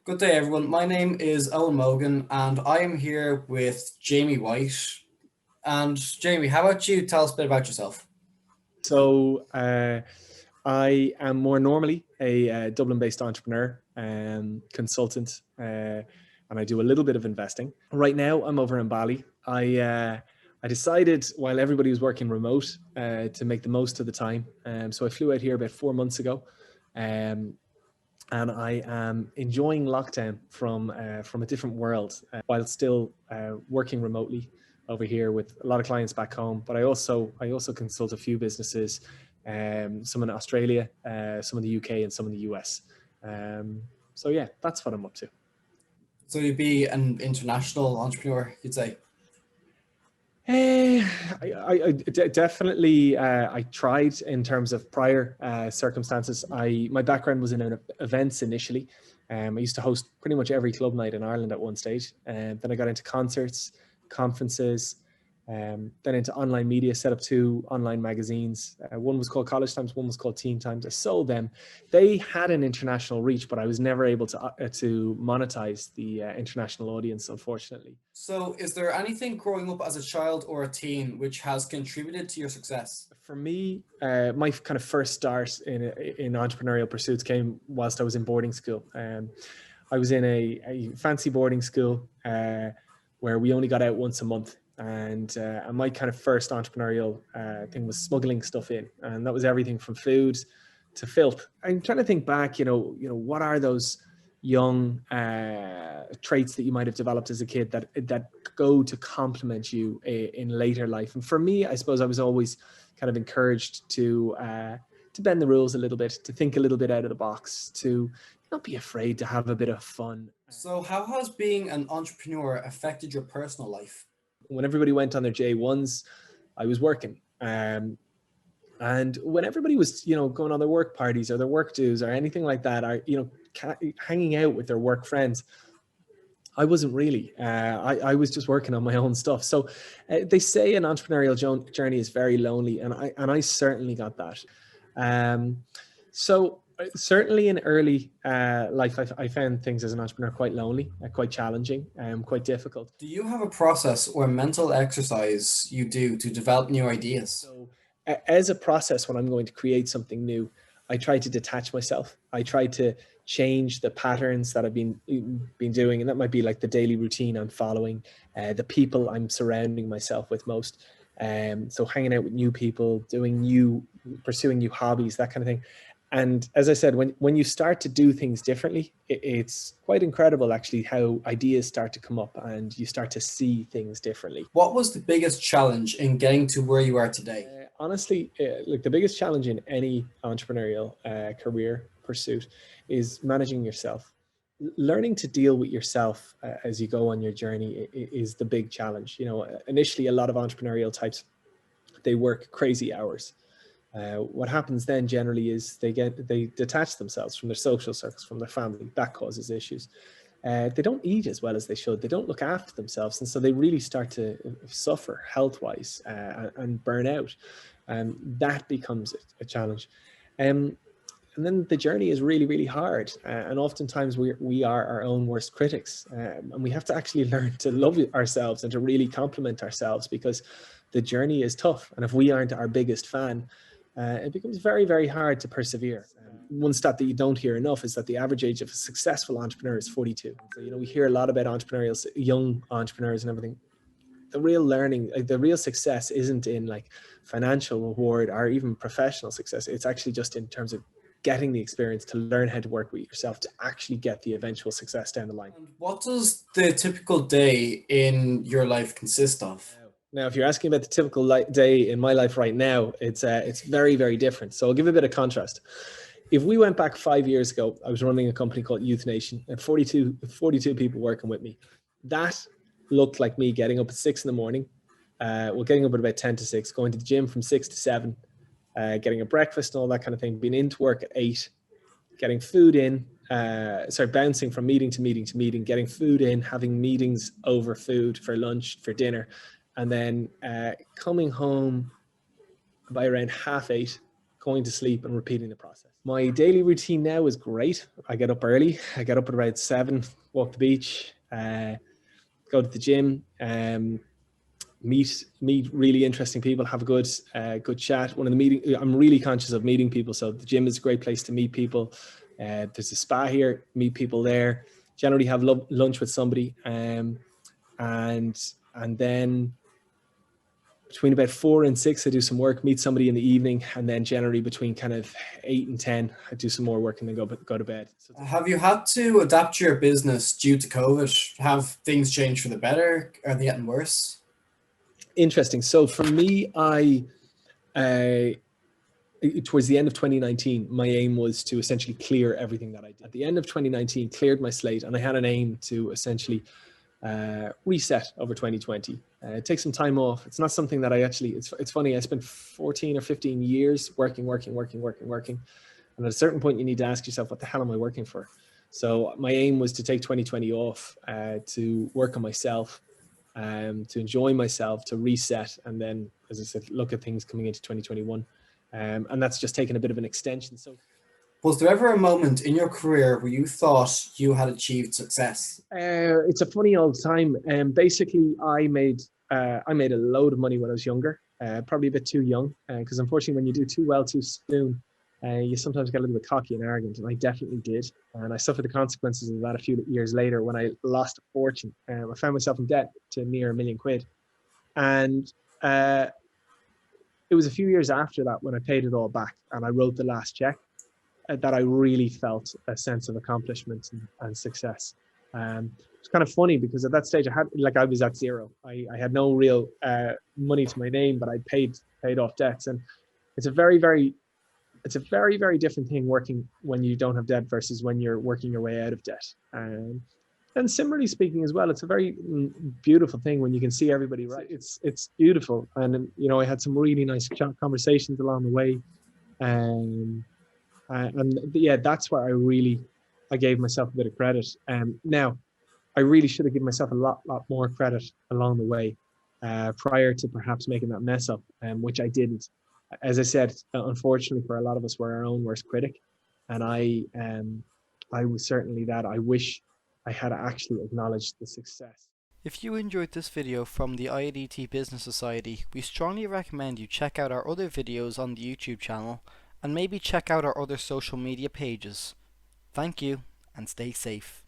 Good day, everyone. My name is Owen Mogan, and I am here with Jamie White. And Jamie, how about you tell us a bit about yourself? So I am more normally a Dublin-based entrepreneur and consultant, and I do a little bit of investing. Right now, I'm over in Bali. I decided while everybody was working remote to make the most of the time. So I flew out here about 4 months ago, um, and I am enjoying lockdown from a different world while still working remotely over here with a lot of clients back home. But I also consult a few businesses, some in Australia, some in the UK, and some in the US. So yeah, that's what I'm up to. So you'd be an international entrepreneur, you'd say. Definitely. I tried in terms of prior circumstances. My background was in events initially. I used to host pretty much every club night in Ireland at one stage, and then I got into concerts, conferences, then into online media. Set up two online magazines. One was called College Times, one was called Teen Times. I sold them. They had an international reach, but I was never able to monetize the international audience, unfortunately. So, is there anything growing up as a child or a teen which has contributed to your success? For me, my kind of first start in entrepreneurial pursuits came whilst I was in boarding school. I was in a fancy boarding school where we only got out once a month, and my kind of first entrepreneurial thing was smuggling stuff in, and that was everything from food to filth. I'm trying to think back, what are those young traits that you might have developed as a kid that go to complement you in later life. And for me, I suppose I was always kind of encouraged to bend the rules a little bit, to think a little bit out of the box, to not be afraid to have a bit of fun. So, how has being an entrepreneur affected your personal life? When everybody went on their J1s, I was working. And when everybody was, going on their work parties or their work dues or anything like that, or, hanging out with their work friends, I wasn't really. I was just working on my own stuff. So they say an entrepreneurial journey is very lonely, and I certainly got that. So certainly in early life, I found things as an entrepreneur quite lonely, quite challenging, quite difficult. Do you have a process or mental exercise you do to develop new ideas? So as a process, when I'm going to create something new, I try to detach myself. I try to change the patterns that I've been doing, and that might be like the daily routine I'm following, the people I'm surrounding myself with most. So hanging out with new people, pursuing new hobbies, that kind of thing. And as I said, when you start to do things differently, it's quite incredible actually how ideas start to come up and you start to see things differently. What was the biggest challenge in getting to where you are today? Honestly, like the biggest challenge in any entrepreneurial career pursuit is managing yourself. Learning to deal with yourself as you go on your journey is the big challenge. Initially, a lot of entrepreneurial types, they work crazy hours. What happens then generally is they detach themselves from their social circles, from their family. That causes issues. They don't eat as well as they should. They don't look after themselves. And so they really start to suffer health-wise and burn out. That becomes a challenge. And then the journey is really, really hard. And oftentimes we are our own worst critics. And we have to actually learn to love ourselves and to really compliment ourselves, because the journey is tough. And if we aren't our biggest fan, it becomes very, very hard to persevere. One stat that you don't hear enough is that the average age of a successful entrepreneur is 42. So, we hear a lot about entrepreneurial, young entrepreneurs and everything. The real learning, like the real success isn't in like financial reward or even professional success. It's actually just in terms of getting the experience to learn how to work with yourself to actually get the eventual success down the line. And what does the typical day in your life consist of? Now, if you're asking about the typical day in my life right now, it's very, very different. So I'll give a bit of contrast. If we went back 5 years ago, I was running a company called Youth Nation and 42 people working with me. That looked like me getting up at 6 in the morning. Getting up at about 10 to 6, going to the gym from 6 to 7, getting a breakfast and all that kind of thing, being into work at 8, getting food in, bouncing from meeting to meeting to meeting, getting food in, having meetings over food for lunch, for dinner, and then coming home by around 8:30, going to sleep and repeating the process. My daily routine now is great. I get up early. I get up at around 7, walk the beach, go to the gym, meet really interesting people, have a good chat. I'm really conscious of meeting people, so the gym is a great place to meet people. There's a spa here, meet people there. Generally have lunch with somebody, and then between about 4 and 6, I do some work, meet somebody in the evening, and then generally between kind of 8 and 10, I do some more work and then go to bed. Have you had to adapt your business due to COVID? Have things changed for the better? Are they getting worse? Interesting. So for me, towards the end of 2019, my aim was to essentially clear everything that I did. At the end of 2019, cleared my slate, and I had an aim to essentially reset over 2020. Take some time off. It's not something that it's funny, I spent 14 or 15 years working. And at a certain point, you need to ask yourself, what the hell am I working for? So my aim was to take 2020 off, to work on myself, to enjoy myself, to reset, and then, as I said, look at things coming into 2021. And that's just taken a bit of an extension. So, was there ever a moment in your career where you thought you had achieved success? It's a funny old time. Basically, I made a load of money when I was younger, probably a bit too young, because unfortunately, when you do too well too soon, you sometimes get a little bit cocky and arrogant, and I definitely did. And I suffered the consequences of that a few years later when I lost a fortune. I found myself in debt to near £1 million. And it was a few years after that when I paid it all back and I wrote the last check that I really felt a sense of accomplishment and success. It's kind of funny because at that stage I was at zero. I had no real money to my name, but I paid off debts. And it's a very, very different thing working when you don't have debt versus when you're working your way out of debt. And similarly speaking as well, it's a very beautiful thing when you can see everybody right. It's beautiful. And, I had some really nice conversations along the way. And yeah, that's where I gave myself a bit of credit. Now, I really should have given myself a lot more credit along the way, prior to perhaps making that mess up, which I didn't. As I said, unfortunately for a lot of us, we're our own worst critic. And I was certainly that. I wish I had actually acknowledged the success. If you enjoyed this video from the IADT Business Society, we strongly recommend you check out our other videos on the YouTube channel and maybe check out our other social media pages. Thank you and stay safe.